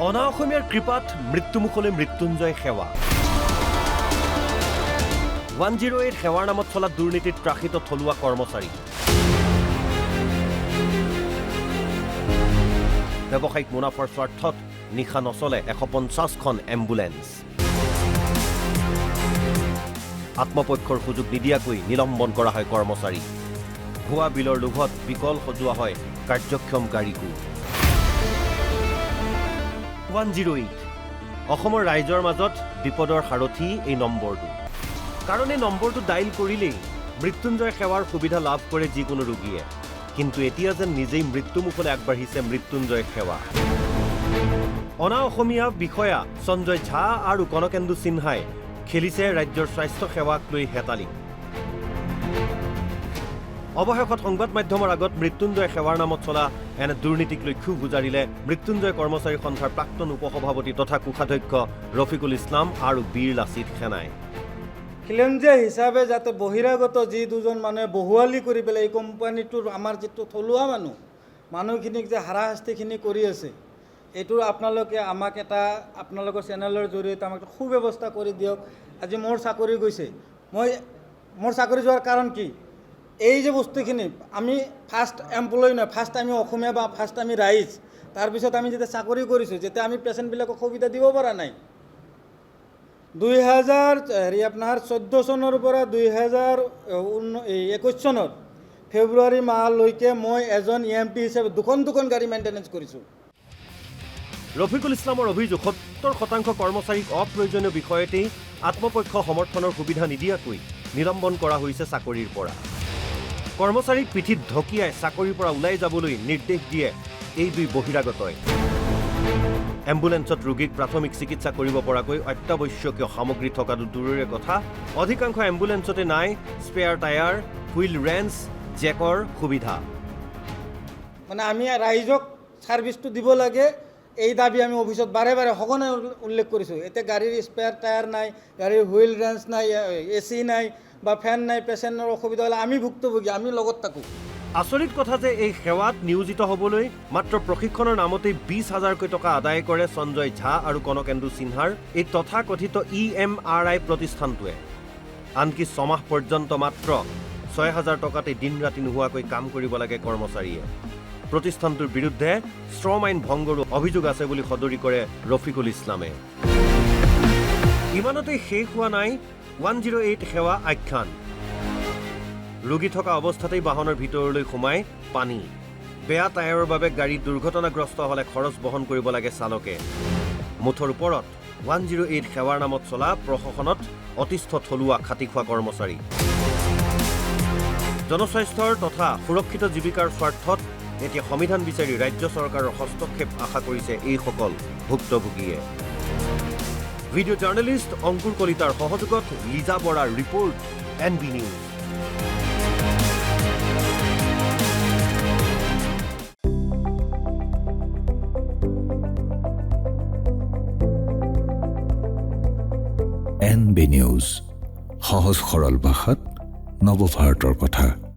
অনা অসমীয়াৰ কৃপাত মৃত্যুমুখলৈ মৃত্যুঞ্জয় সেৱা 108 সেৱাৰ নামত চলা দুৰ্নীতিত ত্ৰাসিত থলুৱা কৰ্মচাৰী ব্যৱসায়িক মুনাফাৰ স্বাৰ্থত নিশা নচলে 150খন এম্বুলেন্স আত্মপক্ষৰ সুযোগ নিদিয়াকৈ নিলম্বন কৰা হয় কৰ্মচাৰী ভুৱা বিলৰ লোভত বিকল সজোৱা হয় কাৰ্যক্ষম গাড়ীকো 108 অসমৰ ৰাইজৰ মাজত বিপদৰ সাৰথি এই নম্বৰটো কাৰণ এই নম্বৰটো ডাইল কৰিলেই মৃত্যুঞ্জয় সেৱাৰ সুবিধা লাভ কৰে যিকোনো ৰোগীয়ে কিন্তু এতিয়া যেন নিজেই মৃত্যুমুখলৈ আগবাঢ়িছে মৃত্যুঞ্জয় সেৱা অনা অসমীয়া বিষয়া সঞ্জয় ঝা আৰু কনকেন্দু সিনহাই খেলিছে ৰাজ্যৰ স্বাস্থ্য সেৱাক লৈ হেতালি অৱশেষত সংবাদ মাধ্যমৰ আগত মৃত্যুঞ্জয় সেৱাৰ নামত চলা এনে দুৰ্নীতিক লৈ ক্ষোভ গুজাৰিলে মৃত্যুঞ্জয় কৰ্মচাৰী সন্থাৰ প্ৰাক্তন উপসভাপতি তথা কোষাধ্যক্ষ ৰফিকুল ইছলাম আৰু বীৰ লাচিত সেনাই খিলঞ্জীয়া হিচাপে যাতে বহিৰাগত যি দুজন মানুহে বহুৱালি কৰি পেলাই এই কোম্পানীটোৰ আমাৰ যিটো থলুৱা মানুহখিনিক যে হাৰাশাস্তিখিনি কৰি আছে এইটোৰ আপোনালোকে আমাক এটা আপোনালোকৰ চেনেলৰ জৰিয়তে আমাক সুব্যৱস্থা কৰি দিয়ক আজি মোৰ চাকৰি গৈছে মোৰ চাকৰি যোৱাৰ কাৰণ কি এই যে বস্তুখিনি আমি ফাৰ্ষ্ট এমপ্লয় নহয় ফাৰ্ষ্ট আমি অসমীয়া বা ফাৰ্ষ্ট আমি ৰাইজ তাৰপিছত আমি যেতিয়া চাকৰি কৰিছোঁ যেতিয়া আমি পেচেণ্টবিলাকক সুবিধা দিব পৰা নাই 2014 চনৰ পৰা 2021 চনৰ ফেব্ৰুৱাৰী মাহলৈকে মই এজন EMT হিচাপে দুখন গাড়ী মেইনটেনেঞ্চ কৰিছোঁ ৰফিকুল ইছলামৰ অভিযোগ 70% কৰ্মচাৰীক অপ্ৰয়োজনীয় বিষয়তেই আত্মপক্ষ সমৰ্থনৰ সুবিধা নিদিয়াকৈ নিলম্বন কৰা হৈছে চাকৰিৰ পৰা কৰ্মচাৰীক পিঠিত ঢকিয়াই চাকৰিৰ পৰা ওলাই যাবলৈ নিৰ্দেশ দিয়ে এই দুই বহিৰাগতই এম্বুলেন্সত ৰোগীক প্ৰাথমিক চিকিৎসা কৰিব পৰাকৈ অত্যাৱশ্যকীয় সামগ্ৰী থকাটো দূৰৰে কথা অধিকাংশ এম্বুলেন্সতে নাই স্পেয়াৰ টায়াৰ হুইল ৰেঞ্চ জেকৰ সুবিধা মানে আমি ৰাইজক ছাৰ্ভিচটো দিব লাগে এই দাবী আমি অফিচত বাৰে সঘনাই উল্লেখ কৰিছোঁ এতিয়া গাড়ীৰ স্পেয়াৰ টায়াৰ নাই গাড়ীৰ হুইল ৰেঞ্চ নাই AC নাই বা ফেন নাই পেচেণ্টৰ অসুবিধা হ'লে আমি ভুক্তভোগী আমি লগত থাকোঁ আচৰিত কথা যে এই সেৱাত নিয়োজিত হ'বলৈ মাত্ৰ প্ৰশিক্ষণৰ নামতেই 20,000কৈ টকা আদায় কৰে সঞ্জয় ঝা আৰু কনকেন্দু সিনহাৰ এই তথাকথিত EMRI প্ৰতিষ্ঠানটোৱে আনকি 6 মাহ পৰ্যন্ত মাত্ৰ 6,000 টকাতে দিন ৰাতি নোহোৱাকৈ কাম কৰিব লাগে কৰ্মচাৰীয়ে প্ৰতিষ্ঠানটোৰ বিৰুদ্ধে শ্ৰম আইন ভংগৰো অভিযোগ আছে বুলি সদৰি কৰে ৰফিকুল ইছলামে ইমানতে শেষ হোৱা নাই 108 সেৱা আখ্যান ৰোগী থকা অৱস্থাতেই বাহনৰ ভিতৰলৈ সোমাই পানী বেয়া টায়াৰৰ বাবে গাড়ী দুৰ্ঘটনাগ্ৰস্ত হ'লে খৰচ বহন কৰিব লাগে চালকে মুঠৰ ওপৰত 108 সেৱাৰ নামত চলা প্ৰশাসনত অতিষ্ঠ থলুৱা খাটি খোৱা কৰ্মচাৰী জনস্বাস্থ্যৰ তথা সুৰক্ষিত জীৱিকাৰ স্বাৰ্থত এতিয়া সংবিধান বিচাৰি ৰাজ্য চৰকাৰৰ হস্তক্ষেপ আশা কৰিছে এইসকল ভুক্তভোগীয়ে ভিডিঅ' জাৰ্নেলিষ্ট অংকুৰ কলিতাৰ সহযোগত লিজা বৰাৰ report NB news NB news সহজ সৰল ভাষাত নৱভাৰতৰ কথা